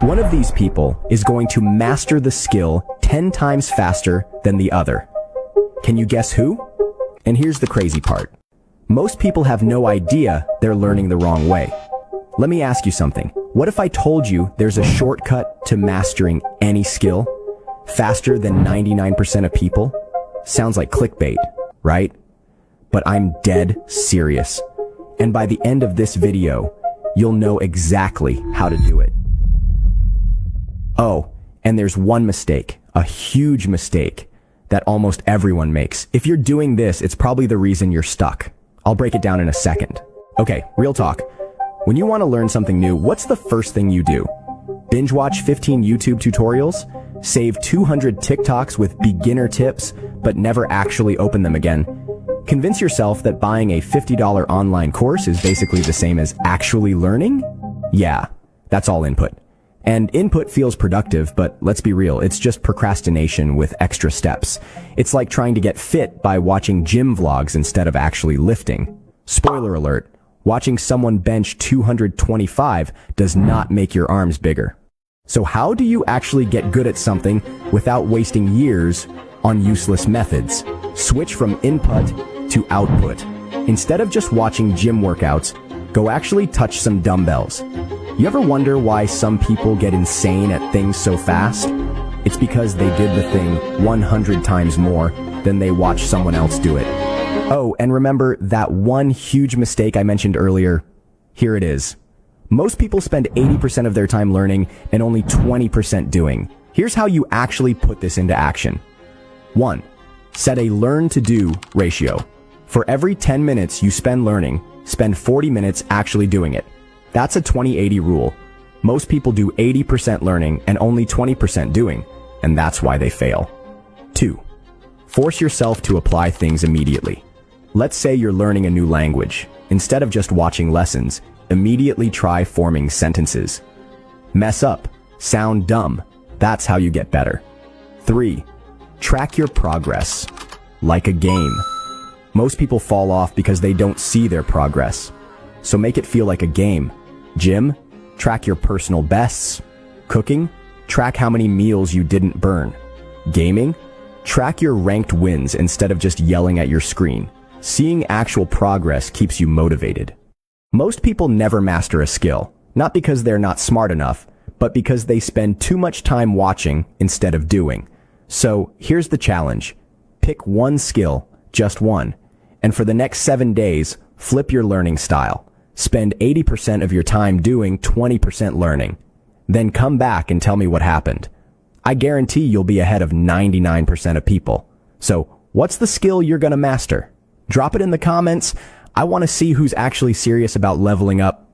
One of these people is going to master the skill 10 times faster than the other. Can you guess who? And here's the crazy part. Most people have no idea they're learning the wrong way. Let me ask you something. What if I told you there's a shortcut to mastering any skill faster than 99% of people? Sounds like clickbait, right? But I'm dead serious. And by the end of this video, you'll know exactly how to do it. Oh, and there's one mistake, a huge mistake, that almost everyone makes. If you're doing this, it's probably the reason you're stuck. I'll break it down in a second. Okay, real talk. When you want to learn something new, what's the first thing you do? Binge watch 15 YouTube tutorials? Save 200 TikToks with beginner tips, but never actually open them again? Convince yourself that buying a $50 online course is basically the same as actually learning? Yeah, that's all input. And input feels productive, but let's be real, it's just procrastination with extra steps. It's like trying to get fit by watching gym vlogs instead of actually lifting. Spoiler alert, watching someone bench 225 does not make your arms bigger. So how do you actually get good at something without wasting years on useless methods? Switch from input to output. Instead of just watching gym workouts, go actually touch some dumbbells. You ever wonder why some people get insane at things so fast? It's because they did the thing 100 times more than they watched someone else do it. Oh, and remember that one huge mistake I mentioned earlier? Here it is. Most people spend 80% of their time learning and only 20% doing. Here's how you actually put this into action. 1. Set a learn-to-do ratio. For every 10 minutes you spend learning, spend 40 minutes actually doing it. That's a 20-80 rule. Most people do 80% learning and only 20% doing, and that's why they fail. 2. Force yourself to apply things immediately. Let's say you're learning a new language. Instead of just watching lessons, immediately try forming sentences. Mess up. Sound dumb. That's how you get better. 3. Track your progress. Like a game. Most people fall off because they don't see their progress. So make it feel like a game. Gym, track your personal bests. Cooking, track how many meals you didn't burn. Gaming, track your ranked wins instead of just yelling at your screen. Seeing actual progress keeps you motivated. Most people never master a skill, not because they're not smart enough, but because they spend too much time watching instead of doing. So here's the challenge. Pick one skill, just one, and for the next 7 days, flip your learning style. Spend 80% of your time doing, 20% learning. Then come back and tell me what happened. I guarantee you'll be ahead of 99% of people. So, what's the skill you're gonna master? Drop it in the comments. I want to see who's actually serious about leveling up